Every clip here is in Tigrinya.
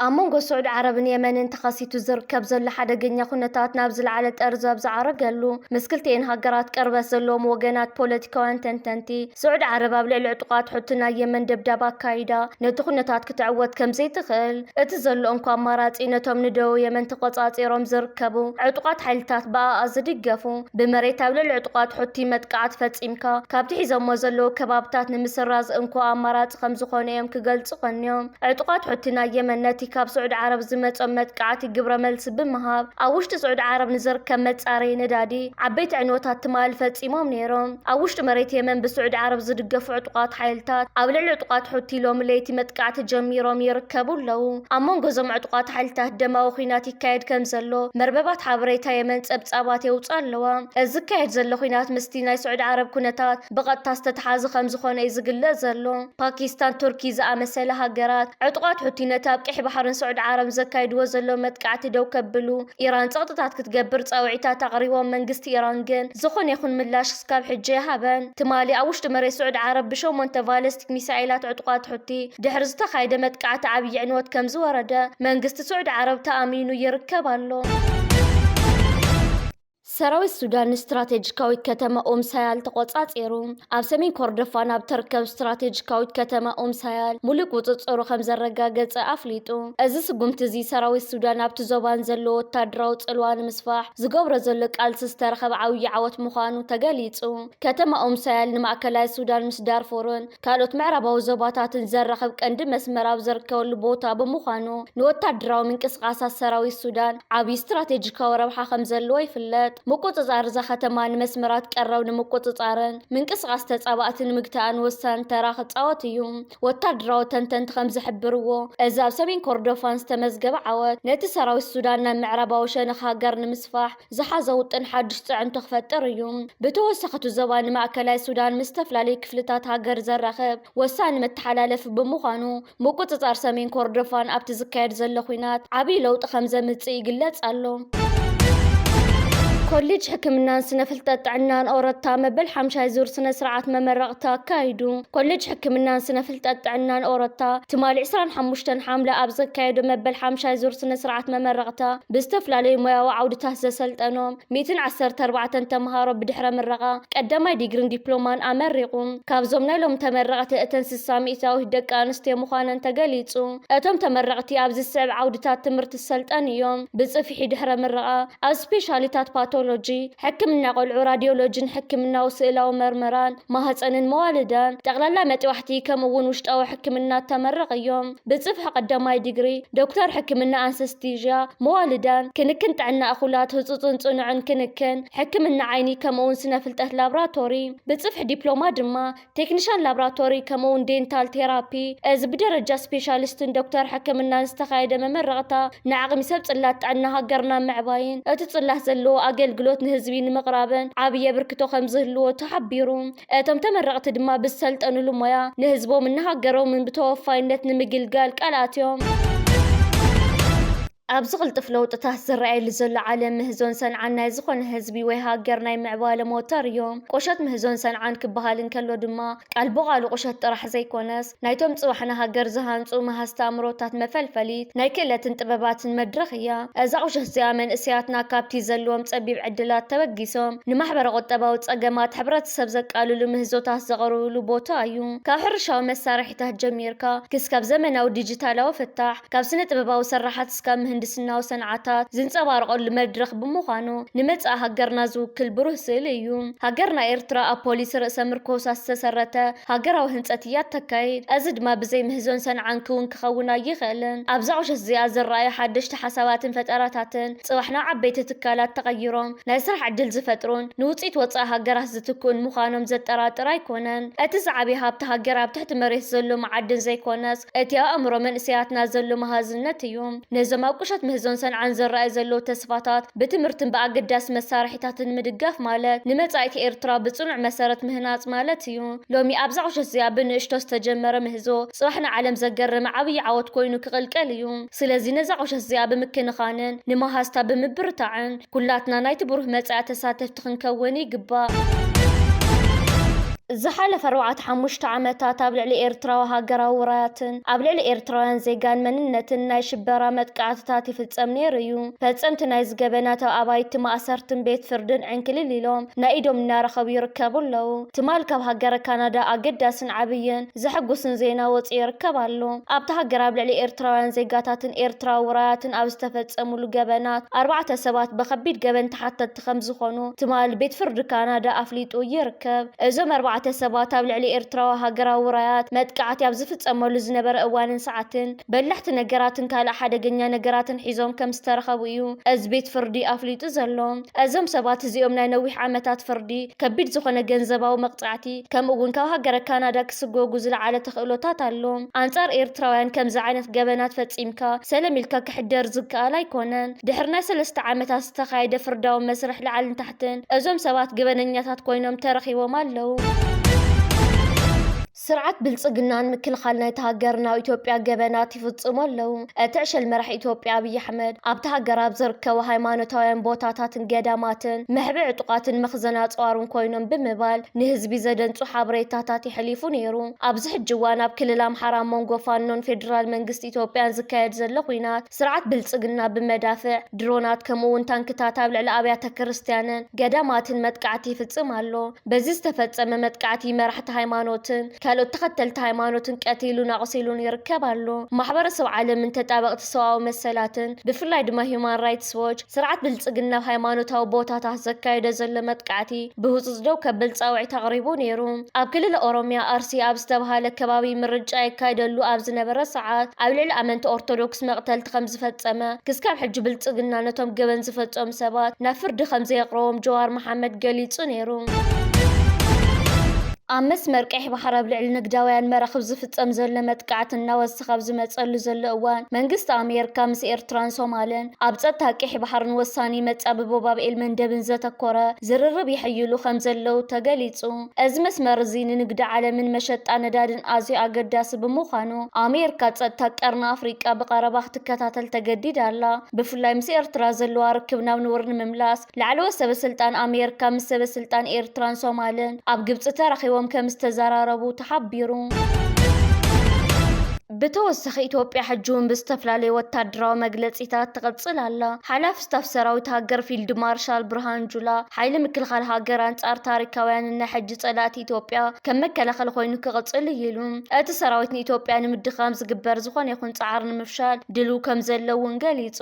أمونغو سعود عربن يمن تخصيتو زركب زل حدقنيا خنتات نابزل على الأرزاب زعرقلو مسكلتين هاقرات قربة زلوم وغنات بوليتيكوان تنتنتي سعود عرب أبلع العتقات حتنا يمن دبدابا كايدا نتو خنتات كتعود كم زي تخل اتزلو انكو أمارات إنتهم ندو يمن تقوطات إيروم زركبو عتقات حالتات بقى أزدقفو بمريت أبلع العتقات حتي متقعات فتسيمكا كابتحي زمو زلو كبابتات نمسراز انكو أمارات خمزخون ايام كقلت قنيوم عتقات حتنا يمن نتي كاب سعود عرب زمت أمت قعاتي قبرة ملس بمهاب أوشت سعود عرب نزر كمت أري ندادي عبيت عنوتات تمال فتسيموم نيروم أوشت مريت يمن بسعود عرب زدقفو عتقات حالتات أبلع العتقات حتي لوم ليتي متقعات جميروم يركبو لو أمون قزم عتقات حالتات دما وخينات يكايد كمزلو مرببات حابريتا يمن تسبت أبات يوصالوا الزكايد زلو خينات مستيناي سعود عرب كنتات بغت تاستتحاز خمزخون يزقل زلو باكستان تركي زأمسل هاقرات عتقات حتي نتاب كحي بحرن سعود عرب زكايد وزلو متقعات دو كبلو إيران تقطتات كتقبر تصاوعيتات أغريوان منقست إيران جن زخون يخون ملاش سكاب حجي هابن تمالي أوشت مري سعود عرب بشو مونتفالستك ميسايلات عتقات حتي دحرزتا خايدة متقعات عبي عنوات كمز ورده منقست سعود عرب تأمينو يركبالو سراوي السودان استراتيجيكاوي كتما سايال تقوصاصيرو اب سمين كوردفان اب تركب استراتيجيكاوي كتما سايال ملك وتصورو خمز رغاغص افليطو از سغمت زي سراوي السودان اب تزوبان زلو وتادراو صلوان مسفاح زغبر زلو قال استرخب عوي عوت مخانو تغليصو كتما سايال نماكلاي السودان مس دارفورن كالوت معرباو زوباتاتن زرخب قند مسمر اب زركول بوتا بمخانو نوتادراو منقسقاسا سراوي السودان عبي استراتيجيكاوي ربحا خمزلو يفلت مقوطصار ز ختمان مسمرات قررو نمقوطصارن منقسقاس تصاباتن مغتان وسان تراخ صاوتيو وتادراو تنتنت خمز حبرو ازاب سمين كوردوفان استمزغب عوت نت سراوي السودان معرباو شنخ هاجر نمسفاح زحازو طن حدش صعن تخفطريو بتوسخته زبان ماكلاي السودان مستفلالي كفلتات هاجر زرخب وسان متحالف بمخانو مقوطصار سمين كوردوفان ابت زكايد زل خوينات عبي لوط خمزه مصي يغلص الله كوليج حكمنا سنة فلتت عنان أورتا مبل حمشاي زور سنة سرعات ممرقتا كايدو كوليج حكمنا سنة فلتت عنان أورتا تمالي عسران حموشتن حاملة أبزك كايدو مبل حمشاي زور سنة سرعات ممرقتا بستفلالي مويا وعودة تهزة سلطانوم 214 تمهارو بدحرة مرقا قدما ديجرين ديبلومان أمرقون كابزومنا لهم تمرقت أتنس السامي إتاوه دك آنستي مخانا تقاليتو أتم تمرقتي أبز السعب عودتات تمرت السلطان يوم بزفحي دحرة مرقا أو سبيشاليتات باثولوجي حكمنا قلعو راديولوجين حكمنا وسئلاو مرمران مهصنن موالدان تغلالا متوحتي كمون وشطاو حكمنا تمرق يوم بصفح قدماي ديجري دكتور حكمنا انستيجيا موالدان كنكن تعنا اخولات هصصن صنعن كنكن حكمنا عيني كمون سنه فلطه لابراتوري بصفح دبلوما دما تكنيشن لابراتوري كمون دينتال ثيرابي از بدرجه سبيشاليست دكتور حكمنا استخايده ممرقتا نعقم سب صلات عنا هاجرنا معباين اتصلح زلو أجلجلوت نهزبي نمقرابن عبية بركتو خمزهلو تحبيرون تم تمرقت دما بالسلط أنو لمايا نهزبو منها قرو من بتوفاينت نمجلقال كالاتيوم أبزغل طفلو تتهزر رأي لزل عالم مهزون سنعان نايزخون هزبي ويهاجرناي معبالة موتر يوم قوشت مهزون سنعان كبهالن كلو دما قلبو غالو قوشت طرح زي كونس نايتوم تصوحنا هاجر زهان صومها استامروتات مفلفليت ناي كلا تنطببات مدرخية أزا قوشه زيامن اسياتنا كابتي زلوم تصبيب عدلات توقيسوم نمحبر قطبا وتصقمات حبرات السبزق قالو لمهزو تهزغرو لبوتايو كاحرشاو مسارحي تهجميركا كسكاب زمناو ديجيتالاو فتاح كاب سنة طببا وسرحات سكاب مهندسنا وصنعاتات زنصبارقو لمدرخ بمخانو نمص هاجرنا زوكل بروسل እዩ هاجرنا إيرترا أبوليس رأس مركوس استسرته هاجراو هنصتيات تكايد أزد ما بزي مهزون سنعان كون كخونا يخلن أبزعوش الزياز الرأي حدشت حسابات فتراتاتن صبحنا عبيت تكالات تغيرون نايسرح عدل زفترون نوصيت وصا هاجره زتكون مخانم زطراطرا يكونن اتزعبي هابت هاجرا بتحت مريح زلو معدن زي كونس اتيا امرو من اسياتنا زلو مهازنت يوم نزما قشت مهزون سنعان زرأي زلو تسفاتات بتمرتن بأقداس مسارحيتاتن مدقاف مالت نمصايت إيرترا بصنع مسارت مهنات مالت يو لومي أبزعوش الزيابن اشتوس تجمر مهزو صبحنا عالم زقرم عبي عوت كوينو كغلقل يوم سلازي نزعوش الزياب مكن خانن نمهاستا بمبرتعن كلاتنا نايت بروح مصايت تساتف تخنكوني قبا زحالف 4-5 ዓመታት ኣብ ልዕሊ ኤርትራዊ ሃገራዊ ውራያትን ኣብ ልዕሊ ኤርትራውያን ዜጋን መንነትን ናይ ሽበራ መጥቃዕትታት ይፍጸም ነይሩ እዩ። ፈጸምቲ ናይ ዝገበናት ኣባይቲ ማእሰርትን ቤት ፍርድን ዕንክልል ኢሎም ናይ ኢዶም እናረኸቡ ይርከቡ ኣለዉ። ትማል ካብ ሃገረ ካናዳ ኣገዳስን ዓብይን ዘሐጉስን ዜና ወፂኡ ይርከብ ኣሎ። ኣብቲ ሃገር ኣብ ልዕሊ ኤርትራውያን ዜጋታትን ኤርትራዊ ውራያትን ኣብ ዝተፈጸሙሉ ገበናት 4 ሰባት በኸቢድ ገበን ተሓተቲ ከም ዝኾኑ ትማል ቤት ፍርዲ ካናዳ ኣፍሊጡ ይርከብ። እዞም 4 ሰባት ኣብ ልዕሊ ኤርትራዊ ሃገራዊ ውራያት መጥቃዕቲ ኣብ ዝፍጸመሉ ዝነበረ እዋንን ሰዓትን በላሕቲ ነገራትን ካልእ ሓደገኛ ነገራትን ሒዞም ከም ዝተረኸቡ እዩ እዚ ቤት ፍርዲ ኣፍሊጡ ዘሎ። እዞም ሰባት እዚኦም ናይ ነዊሕ ዓመታት ፍርዲ ከቢድ ዝኾነ ገንዘባዊ መቕጻዕቲ ከምኡ እውን ካብ ሃገረ ካናዳ ክስጎጉ ዝለዓለ ተኽእሎታት ኣሎ። ኣንጻር ኤርትራውያን ከምዚ ዓይነት ገበናት ፈጺምካ ሰላም ኢልካ ክሕደር ዝከኣል ኣይኮነን። ድሕሪ ናይ 3 ዓመታት ዝተኻየደ ፍርዳዊ መስርሕ ላዕልን ታሕትን እዞም ሰባት ገበነኛታት ኮይኖም ተረኺቦም ኣለዉ። ስርዓት ብልጽግናን ምክልኻል ናይቲ ሃገር ናብ ኢትዮጵያ ገበናት ይፍጽሙ ኣለዉ። እቲ ዕሸል መራሒ ኢትዮጵያ ኣብይ ኣሕመድ ኣብቲ ሃገር ኣብ ዝርከቡ ሃይማኖታውያን ቦታታትን ገዳማትን ምሕቢ ዕጡቓትን መኽዘናፅዋርን ኮይኖም ብምባል ንህዝቢ ዘደንጹ ሓበሬታታት ይሕሊፉ ነይሩ። ኣብዚ ሕጂ እዋን ኣብ ክልል ኣምሓራ መንጎ ፋኖን ፌደራል መንግስቲ ኢትዮጵያን ዝካየድ ዘሎ ኩናት ስርዓት ብልጽግና ብመዳፍዕ ድሮናት ከምኡ እውን ታንክታት ኣብ ልዕሊ ኣብያተ ክርስትያንን ገዳማትን መጥቃዕቲ ይፍጽም ኣሎ። በዚ ዝተፈጸመ መጥቃዕቲ መራሕቲ ሃይማኖትን ካልኦት ተኸተልቲ ሃይማኖትን ቀቲሉን ኣቕሲሉን ይርከብ ኣሎ። ማሕበረሰብ ዓለምን ተጣበቕቲ ሰብኣዊ መሰላትን ብፍላይ ድማ ሂውማን ራይትስ ዎች ስርዓት ብልጽግና ሃይማኖታዊ ቦታታት ዘካየደ ዘሎ መጥቃዕቲ ብህፁፅ ደው ከብል ፃውዒት ኣቕሪቡ ነይሩ። ኣብ ክልል ኦሮሚያ ኣርሲ ኣብ ዝተባሃለ ከባቢ ምርጫ ይካየደሉ ኣብ ዝነበረ ሰዓት ኣብ ልዕሊ ኣመንቲ ኦርቶዶክስ መቕተልቲ ከም ዝፈጸመ ክስካብ ሕጂ ብልጽግና ነቶም ገበን ዝፈጸሙ ሰባት ናብ ፍርዲ ከም ዘየቕረቦም ጀዋር መሓመድ ገሊጹ ነይሩ። ኣብ መስመር ቀይሕ ባሕሪ ኣብ ልዕሊ ንግዳውያን መራኽብ ዝፍጸም ዘሎ መጥቃዕቲ እናወስኸ ኣብ ዝመጸሉ ዘሎ እዋን መንግስቲ ኣሜሪካ ምስ ኤርትራን ሶማልን ኣብ ጸጥታ ቀይሕ ባሕርን ወሳኒ መጻብቦ ባብኤል መንደብን ዘተኮረ ዝርርብ ይሕይሉ ከም ዘለዉ ተገሊጹ። እዚ መስመር እዚ ንንግዲ ዓለምን መሸጣ ነዳድን ኣዝዩ ኣገዳሲ ብምዃኑ ኣሜሪካ ጸጥታ ቀርኒ ኣፍሪቃ ብቐረባ ክትከታተል ተገዲዳ ኣላ። ብፍላይ ምስ ኤርትራ ዘለዋ ርክብ ናብ ንቡር ንምምላስ ላዕለዎት ሰበስልጣን ኣሜሪካ ምስ ሰበስልጣን ኤርትራን ሶማልን ኣብ ግብፂ ተራኺቦም ከም ዝተዘራረቡ ተሓቢሩ። ብተወሳኺ ኢትዮጵያ ሕጂውን ብዝተፈላለዩ ወታደራዊ መግለፂታት ትቕጽል ኣላ። ሓላፊ ስታፍ ሰራዊት ሃገር ፊልድ ማርሻል ብርሃኑ ጁላ ሓይሊ ምክልኻል ሃገር ኣንጻር ታሪካውያን ናይ ሕጂ ጸላእቲ ኢትዮጵያ ከም መከላኸሊ ኮይኑ ክቕጽል እዩ ኢሉ እቲ ሰራዊት ንኢትዮጵያ ንምድኻም ዝግበር ዝኾነ ይኹን ጻዕሪ ንምፍሻል ድልው ከም ዘለዎ እውን ገሊጹ።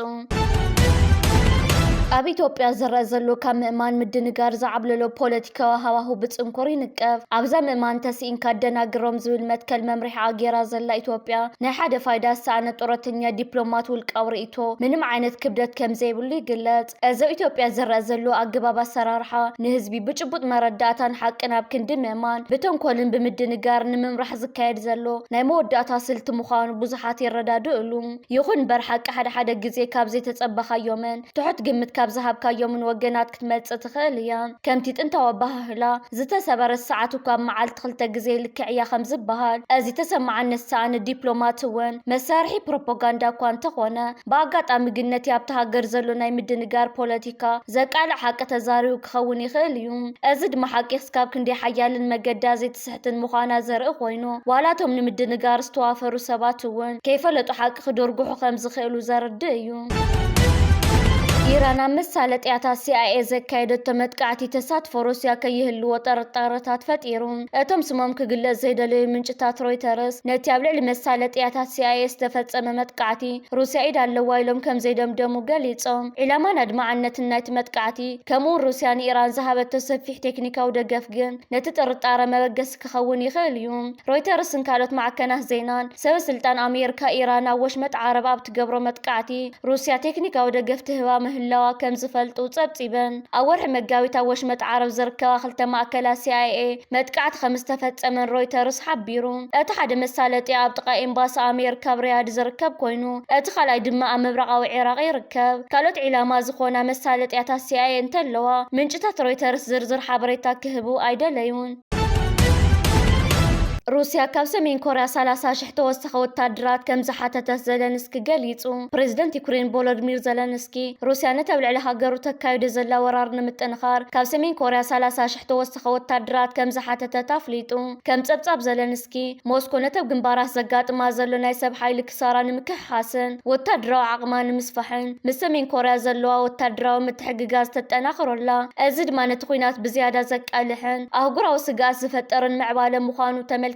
ኣብ ኢትዮጵያ ዝረአ ዘሎ ካብ ምእማን ምድንጋር ዝዓብለሎ ፖለቲካዊ ሃዋህው ብጽንኩር ይንቀፍ። ኣብዛ ምእማን ተሲኢንካ ኣደናግሮም ዝብል መትከል መምርሒ ኣጌራ ዘላ ኢትዮጵያ ናይ ሓደ ፋይዳ ዝሰኣነ ጡረተኛ ዲፕሎማት ውልቃዊ ርእይቶ ምንም ዓይነት ክብደት ከም ዘይብሉ ይግለጽ። እዚ ኣብ ኢትዮጵያ ዝረአ ዘሎ ኣገባብ ኣሰራርሓ ንህዝቢ ብጭቡጥ መረዳእታን ሓቅን ኣብ ክንዲ ምእማን ብተንኮልን ብምድንጋር ንምምራሕ ዝካየድ ዘሎ ናይ መወዳእታ ስልቲ ምዃኑ ብዙሓት ይረዳድእሉ። ይኹን እምበር ሓቂ ሓደ ግዜ ካብ ዘይተጸበኻዮምን ትሑት ግምት ካብ ዝሃብካዮምን ወገናት ክትመጽእ ትኽእል እያ። ከምቲ ጥንታዊ ኣባህላ ዝተሰበረ ሰዓት እኳ መዓልቲ 2 ግዜ ልክዕ እያ ከም ዝበሃል እዚ ተሰማዓነት ሰኣነ ዲፕሎማት እውን መሳርሒ ፕሮፓጋንዳ እኳ እንተኾነ ብኣጋጣሚ ግን ነቲ ኣብቲ ሃገር ዘሎ ናይ ምድንጋር ፖለቲካ ዘቃልዕ ሓቂ ተዛሪቡ ክኸውን ይኽእል እዩ። እዚ ድማ ሓቂ ክሳብ ክንደይ ሓያልን መገዳ ዘይትስሕትን ምዃና ዘርኢ ኮይኑ ዋላቶም ንምድንጋር ዝተዋፈሩ ሰባት እውን ከይፈለጡ ሓቂ ክደርግሑ ከም ዝኽእሉ ዘርድእ እዩ። ኢራን ኣብ መሳለጥያታት ሲአይኤ ዘካየደቶ መጥቃዕቲ ተሳትፎ ሩስያ ከይህልዎ ጠርጣረታት ፈጢሩ። እቶም ስሞም ክግለጽ ዘይደለዩ ምንጭታት ሮይተርስ ነቲ ኣብ ልዕሊ መሳለጥያታት ሲአይኤ ዝተፈጸመ መጥቃዕቲ ሩስያ ኢድ ኣለዋ ኢሎም ከም ዘይደምደሙ ገሊጾም ዒላማ ናድማዓነትን ናይቲ መጥቃዕቲ ከምኡውን ሩስያ ንኢራን ዝሃበቶ ሰፊሕ ቴክኒካዊ ደገፍ ግን ነቲ ጥርጣረ መበገሲ ክኸውን ይኽእል እዩ። ሮይተርስን ካልኦት ማዕከናት ዜናን ሰበስልጣን ኣሜሪካ ኢራን ኣብ ወሽመጥ ዓረብ ኣብ ትገብሮ መጥቃዕቲ ሩስያ ቴክኒካዊ ደገፍ ትህባ ምህላዋ ከም ዝፈልጡ ጸብጺበን። ኣብ ወርሒ መጋቢት ኣብ ወሽመጥ ዓረብ ዝርከባ 2 ማዕከላት ሲአይኤ መጥቃዕቲ ከም ዝተፈጸመን ሮይተርስ ሓቢሩ። እቲ ሓደ መሳለጢ ኣብ ጥቓ ኤምባሲ ኣሜሪካ ኣብ ሪያድ ዝርከብ ኮይኑ እቲ ካልኣይ ድማ ኣብ ምብራቓዊ ኢራቅ ይርከብ። ካልኦት ዒላማ ዝኾና መሳለጥያታት ሲአይኤ እንተለዋ ምንጭታት ሮይተርስ ዝርዝር ሓበሬታ ክህቡ ኣይደለዩን። روسيا ካብ ሰሜን ኮርያ 30,000 ተወሰኸ ወታደራት ከም ዝሓተተት ዘለንስኪ ገሊጹ። ፕሬዝደንት ዩክሬን ቮሎዲሚር ዘለንስኪ ሩስያ ነቲ ልዕሊ ሃገሩ ተካይዶ ዘላ ወራር ንምጥንኻር ካብ ሰሜን ኮርያ 30,000 ተወሰኸ ወታደራት ከም ዝሓተተት ኣፍሊጡ። ከም ጸብጻብ ዘለንስኪ ሞስኮ ነቲ ግንባራት ዘጋጥማ ዘሎ ናይ ሰብ ሓይሊ ክሳራ ንምክሕሓስን ወታደራዊ ዓቕማ ንምስፋሕን ምስ ሰሜን ኮርያ ዘለዋ ወታደራዊ ምትሕግጋዝ ተጠናኽረላ። እዚ ድማ ነቲ ኩናት ብዝያዳ ዘቃልሕን ኣህጉራዊ ስጋኣት ዝፈጠርን ምዕባለ ምዃኑ ተመልኪተሎ።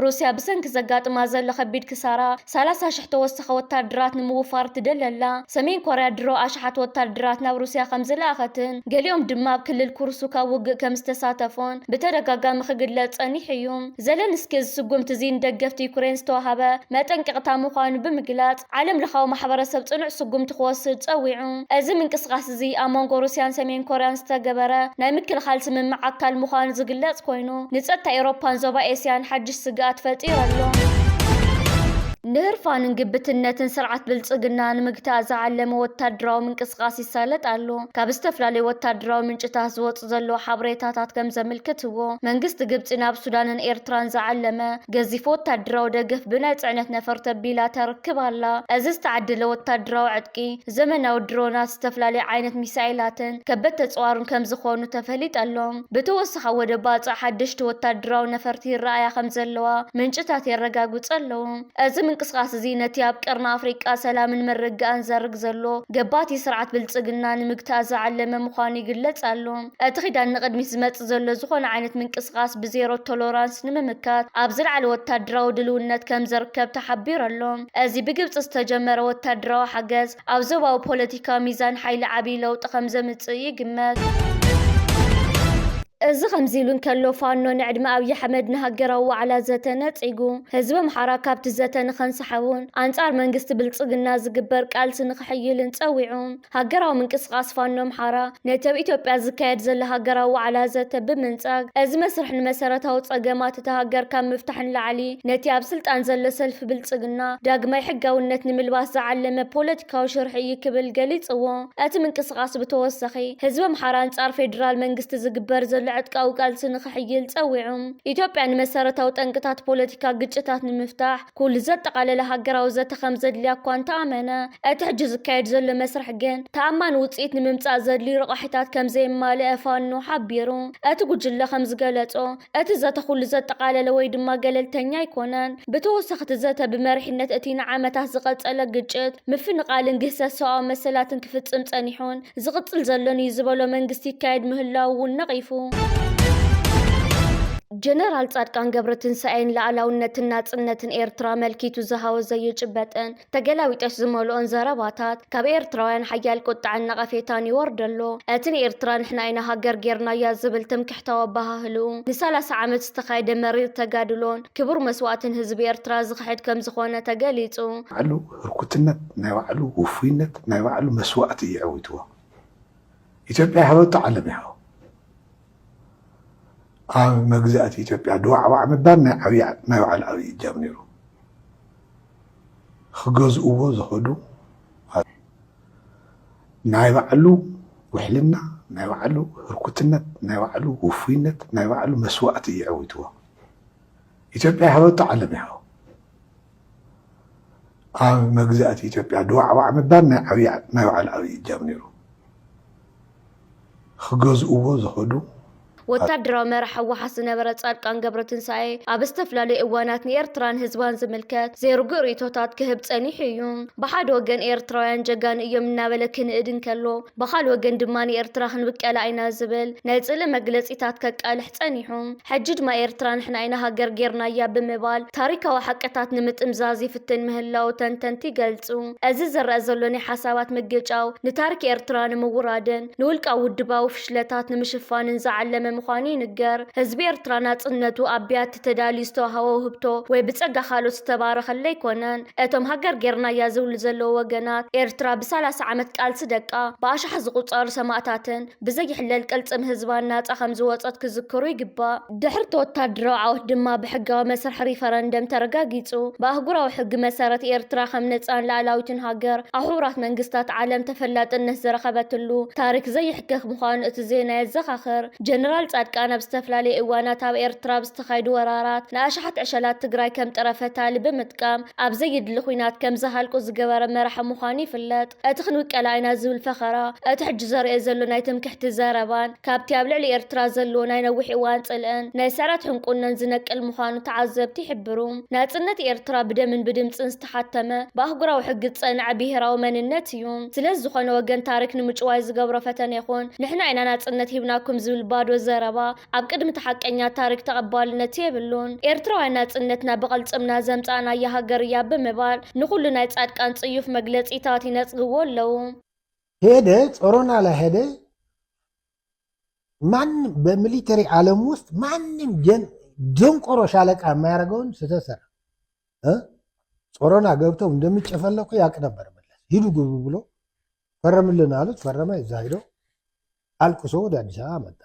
ሩስያ ብሰንኪ ዘጋጥማ ዘሎ ከቢድ ክሳራ 30,000 ተወሰኸ ወታደራት ንምውፋር ትደለላ። ሰሜን ኮርያ ድሮ ኣሽሓት ወታደራት ናብ ሩስያ ከም ዝለኣኸትን ገሊኦም ድማ ኣብ ክልል ኩርሱ ካብ ውግእ ከም ዝተሳተፉን ብተደጋጋሚ ክግለጽ ጸኒሑ እዩ። ዘለንስኪ ዝስጉምቲ እዚ ንደገፍቲ ዩክሬን ዝተዋሃበ መጠንቀቕታ ምዃኑ ብምግላጽ ዓለም ለኻዊ ማሕበረሰብ ጽኑዕ ስጉምቲ ክወስድ ጸዊዑ። እዚ ምንቅስቓስ እዚ ኣብ መንጎ ሩስያን ሰሜን ኮርያን ዝተገበረ ናይ ምክልኻል ስምምዕ ኣካል ምዃኑ ዝግለጽ ኮይኑ ንጸጥታ ኤውሮፓን ዞባ ኤስያን ሓድሽ ስግኣት ፈጢሩ ኣሎ። ንህርፋንን ግብትነትን ስርዓት ብልጽግና ንምግታእ ዝዓለመ ወታደራዊ ምንቅስቓስ ይሳለጥ ኣሎ። ካብ ዝተፈላለዩ ወታደራዊ ምንጭታት ዝወፁ ዘለዎ ሓበሬታታት ከም ዘመልክትዎ መንግስቲ ግብፂ ናብ ሱዳንን ኤርትራን ዝዓለመ ገዚፍ ወታደራዊ ደገፍ ብናይ ጽዕነት ነፈርቲ ኣቢላ ተረክብ ኣላ። እዚ ዝተዓደለ ወታደራዊ ዕጥቂ ዘመናዊ ድሮናት ዝተፈላለዩ ዓይነት ሚሳኤላትን ከበድቲ ተጽዋርን ከም ዝኾኑ ተፈሊጥ ኣሎ። ብተወሳኺ ወደ ባፅዕ ሓደሽቲ ወታደራዊ ነፈርቲ ይረኣያ ከም ዘለዋ ምንጭታት የረጋግጹ ኣለዉ። እዚ ምንቅስቓስ እዚ ነቲ ኣብ ቀርኒ ኣፍሪቃ ሰላምን መረጋእን ዘርግ ዘሎ ገባቲ ስርዓት ብልጽግና ንምግታእ ዝዓለመ ምዃኑ ይግለጽ ኣሎ። እቲ ኺዳን ንቕድሚት ዝመጽእ ዘሎ ዝኾነ ዓይነት ምንቅስቓስ ብዜሮ ቶለራንስ ንምምካት ኣብ ዝለዓለ ወታደራዊ ድልውነት ከም ዝርከብ ተሓቢሩ ኣሎ። እዚ ብግብፂ ዝተጀመረ ወታደራዊ ሓገዝ ኣብ ዞባዊ ፖለቲካዊ ሚዛን ሓይሊ ዓብዪ ለውጢ ከም ዘምጽእ ይግመት። እዚ ከምዚ ኢሉ እንከሎ ፋኖ ንዕድመ ኣብዪ ኣሕመድ ንሃገራዊ ዋዕላ ዘተ ነፂጉ ህዝቢ ኣምሓራ ካብቲ ዘተ ንኸንሰሓውን ኣንጻር መንግስቲ ብልጽግና ዝግበር ቃልሲ ንኽሕይልን ጸዊዑ። ሃገራዊ ምንቅስቓስ ፋኖ ኣምሓራ ነቲ ኣብ ኢትዮጵያ ዝካየድ ዘሎ ሃገራዊ ዋዕላ ዘተ ብምንጻግ እዚ መስርሕ ንመሰረታዊ ጸገማት እታ ሃገር ካብ ምፍታሕ ንላዕሊ ነቲ ኣብ ስልጣን ዘሎ ሰልፊ ብልጽግና ዳግማይ ሕጋውነት ንምልባስ ዝዓለመ ፖለቲካዊ ሽርሒ እዩ ክብል ገሊጽዎ። እቲ ምንቅስቓስ ብተወሳኺ ህዝቢ ኣምሓራ ኣንጻር ፌደራል መንግስቲ ዝግበር ዘሎ ዕጥቃዊ ቃልሲ ንኽሕይል ጸዊዑ። ኢትዮጵያ ንመሰረታዊ ጠንቅታት ፖለቲካ ግጭታት ንምፍታሕ ኩሉ ዘጠቓለለ ሃገራዊ ዘተ ከም ዘድልያ እኳ እንተኣመነ እቲ ሕጂ ዝካየድ ዘሎ መስርሕ ግን ተኣማኒ ውፅኢት ንምምጻእ ዘድልዩ ረቑሒታት ከም ዘየማልአ ፋኖ ሓቢሩ። እቲ ጉጅለ ከም ዝገለጾ እቲ ዘተ ኩሉ ዘጠቓለለ ወይ ድማ ገለልተኛ ኣይኮነን። ብተወሳኺ እቲ ዘተ ብመሪሕነት እቲ ንዓመታት ዝቐጸለ ግጭት ምፍንቓልን ግህሰት ሰብኣዊ መሰላትን ክፍጽም ጸኒሑን ዝቕጽል ዘሎን እዩ ዝበሎ መንግስቲ ይካየድ ምህላው እውን ነቒፉ። ጀነራል ጻድቃን ገብረትንሳኤን ላዕላውነትን ናጽነትን ኤርትራ መልኪቱ ዝሃወ ዘይጭበጥን ተገላቢጦሽ ዝመልኦን ዘረባታት ካብ ኤርትራውያን ሓያል ቁጣዕን ነቐፌታን ይወርደሎ። እቲ ንኤርትራ ንሕና ኢና ሃገር ጌርናያ ዝብል ትምክሕታዊ ኣባህልኡ ን30 ዓመት ዝተኻየደ መሪር ተጋድሎን ክቡር መስዋዕትን ህዝቢ ኤርትራ ዝኽሕድ ከም ዝኾነ ተገሊጹ። ባዕሉ ህርኩትነት ናይ ባዕሉ ውፉይነት ናይ ባዕሉ መስዋዕቲ እዩ ዓዊትዎ። ኢትዮጵያ ሃበቶ ዓለም ይሃቦ ኣብ መግዛእቲ ኢትዮጵያ ድዋዕዋዕ ምባል ናይ ባዕሉ ዓብዪ እጃም ነይሩ። ክገዝእዎ ዝኸዱ ናይ ባዕሉ ውሕልና ናይ ባዕሉ ህርኩትነት ናይ ባዕሉ ውፉይነት ናይ ባዕሉ መስዋዕቲ እዩ ዓዊትዎ። ኢትዮጵያ ሃበቶ ዓለም ይሃቦ ኣብ መግዛእቲ ኢትዮጵያ ድዋዕዋዕ ምባል ናይ ባዕሉ ዓብዪ እጃም ነይሩ። ክገዝእዎ ዝኸዱ ወታደራዊ መራሒ ህወሓት ዝነበረ ጻድቃን ገብረትንሳኤ ኣብ ዝተፈላለዩ እዋናት ንኤርትራን ህዝባን ዝምልከት ዘይርጉእ ርእቶታት ክህብ ጸኒሑ እዩ። ብሓደ ወገን ኤርትራውያን ጀጋን እዮም እናበለ ክንእድ እንከሎ ብኻልእ ወገን ድማ ንኤርትራ ክንብቀላ ኢና ዝብል ናይ ጽልእ መግለጺታት ከቃልሕ ጸኒሑ። ሕጂ ድማ ኤርትራ ንሕና ኢና ሃገር ጌርናያ ብምባል ታሪካዊ ሓቀታት ንምጥምዛዝ ይፍትን ምህላው ተንተንቲ ይገልጹ። እዚ ዝረአ ዘሎ ናይ ሓሳባት ምግጫው ንታሪክ ኤርትራ ንምውራድን ንውልቃዊ ውድባዊ ፍሽለታት ንምሽፋንን ዝዓለመ ምዃኑ ይንገር። ህዝቢ ኤርትራ ናጽነቱ ኣብ ቢያቲ ተዳልዩ ዝተዋሃቦ ውህብቶ ወይ ብጸጋ ካልኦት ዝተባረኸለ ኣይኮነን። እቶም ሃገር ጌርናያ ዝብሉ ዘለዉ ወገናት ኤርትራ ብ30 ዓመት ቃልሲ ደቃ ብኣሽሓት ዝቑጸሩ ሰማዕታትን ብዘይሕለል ቅልጽም ህዝባን ናጻ ከም ዝወፀት ክዝክሩ ይግባእ። ድሕርቲ ወታደራዊ ዓወት ድማ ብሕጋዊ መስርሕ ሪፈረንደም ተረጋጊጹ። ብኣህጉራዊ ሕጊ መሰረት ኤርትራ ከም ነጻን ላዕላዊትን ሃገር ኣብ ሕቡራት መንግስታት ዓለም ተፈላጥነት ዝረኸበትሉ ታሪክ ዘይሕከኽ ምዃኑ እቲ ዜና የዘኻኽር። ጀነራል ጀነራል ጻድቃን ኣብ ዝተፈላለዩ እዋናት ኣብ ኤርትራ ብዝተኻየዱ ወራራት ንኣሽሓት ዕሸላት ትግራይ ከም ጠረፈታሊ ብምጥቃም ኣብ ዘይድሊ ኩናት ከም ዝሃልቁ ዝገበረ መራሒ ምዃኑ ይፍለጥ። እቲ ክንውቀላ ኢና ዝብል ፈኸራ እቲ ሕጂ ዘርአ ዘሎ ናይ ትምክሕቲ ዘረባን ካብቲ ኣብ ልዕሊ ኤርትራ ዘለዎ ናይ ነዊሕ እዋን ጽልአን ናይ ስዕረት ሕንቁነን ዝነቅል ምዃኑ ተዓዘብቲ ይሕብሩ። ናጽነት ኤርትራ ብደምን ብድምፅን ዝተሓተመ ብኣህጉራዊ ሕጊ ዝጸንዐ ብሄራዊ መንነት እዩ። ስለዚ ዝኾነ ወገን ታሪክ ንምጭዋይ ዝገብሮ ፈተነ ይኹን ንሕና ኢና ናጽነት ሂብናኩም ዝብል ባዶ ዘረባ ኣብ ቅድሚ ሓቀኛ ታሪክ ተቐባልነት የብሉን። ኤርትራውያን ናጽነትና ብቕልጽምና ዘምጻእናያ ሃገር እያ ብምባል ንኹሉ ናይ ጻድቃን ጽዩፍ መግለጺታት ይነጽግዎ ኣለዉ። ሄደ ጾሮና ላይ ሄደ ማንም በሚሊተሪ ዓለም ውስጥ ማንም ደንቆሮ ሻለቃ የማያደርገውን ስተሰራ ጾሮና ገብተው እንደሚጨፈለቁ ያቅ ነበር። መለስ ሂዱ ግቡ ብሎ ፈረምልን አሉት። ፈረመ። እዛ ሄዶ አልቅሶ ወደ አዲስ አበባ መጣ።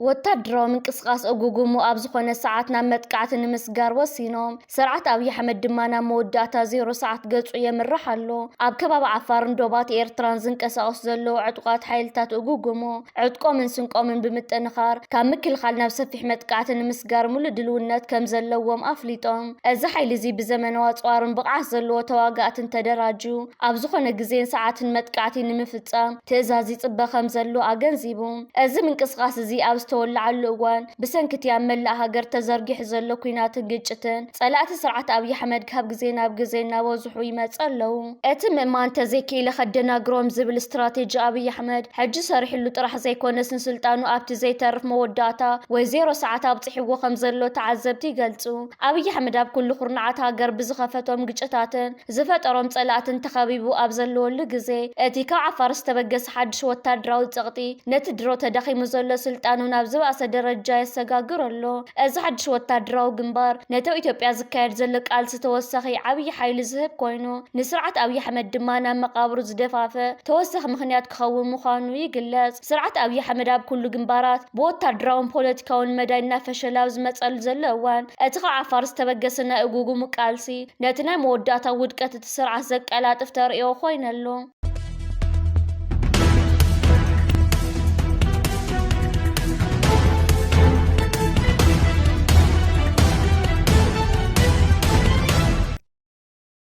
ወታደራዊ ምንቅስቃስ እጉጉሙ ኣብ ዝኾነ ሰዓት ናብ መጥቃዕቲ ንምስጋር ወሲኖም ስርዓት ኣብይ ኣሕመድ ድማ ናብ መወዳእታ 0 ሰዓት ገጹ የምራሕ ኣሎ። ኣብ ከባቢ ዓፋርን ዶባት ኤርትራን ዝንቀሳቐሱ ዘለዉ ዕጡቃት ሓይልታት እጉጉሙ ዕጥቆምን ስንቆምን ብምጥንኻር ካብ ምክልኻል ናብ ሰፊሕ መጥቃዕቲ ንምስጋር ሙሉእ ድልውነት ከም ዘለዎም ኣፍሊጦም እዚ ሓይሊ እዚ ብዘመናዊ ኣፅዋርን ብቕዓት ዘለዎ ተዋጋእትን ተደራጁ ኣብ ዝኾነ ግዜን ሰዓትን መጥቃዕቲ ንምፍጻም ትእዛዝ ይጽበ ከም ዘሎ ኣገንዚቡ እዚ ምንቅስቃስ እዚ ኣብ ተወላዓሉ እዋን ብሰንክቲ ኣብ መላእ ሃገር ተዘርጊሕ ዘሎ ኩናትን ግጭትን ጸላእቲ ስርዓት ኣብይ ኣሕመድ ካብ ግዜ ናብ ግዜ እናበዝሑ ይመጽ ኣለዉ። እቲ ምእማን ተዘይክኢለ ከደናግሮም ዝብል ስትራቴጂ ኣብይ ኣሕመድ ሕጂ ሰሪሕሉ ጥራሕ ዘይኮነስ ንስልጣኑ ኣብቲ ዘይተርፍ መወዳእታ ወይ 0 ሰዓት ኣብፅሒዎ ከም ዘሎ ተዓዘብቲ ይገልጹ። ኣብይ ኣሕመድ ኣብ ኩሉ ኩርናዓት ሃገር ብዝኸፈቶም ግጭታትን ዝፈጠሮም ጸላእትን ተኸቢቡ ኣብ ዘለወሉ ግዜ እቲ ካብ ዓፋር ዝተበገሰ ሓድሽ ወታደራዊ ጸቕጢ ነቲ ድሮ ተዳኺሙ ዘሎ ስልጣኑ ናብ ዝባሰ ደረጃ የሰጋግር ኣሎ። እዚ ሓድሽ ወታደራዊ ግንባር ነተው ኢትዮጵያ ዝካየድ ዘሎ ቃልሲ ተወሳኺ ዓብይ ሓይሊ ዝህብ ኮይኑ ንስርዓት ኣብይ ኣሕመድ ድማ ናብ መቃብሩ ዝደፋፈ ተወሳኺ ምኽንያት ክኸውን ምዃኑ ይግለጽ። ስርዓት ኣብይ ኣሕመድ ኣብ ኩሉ ግንባራት ብወታደራውን ፖለቲካውን መዳይ እናፈሸለ ኣብ ዝመጸሉ ዘሎ እዋን እቲ ካብ ዓፋር ዝተበገሰ ናይ እጉጉሙ ቃልሲ ነቲ ናይ መወዳእታ ውድቀት እቲ ስርዓት ዘቀላጥፍ ተርእዮ ኮይኑ ኣሎ።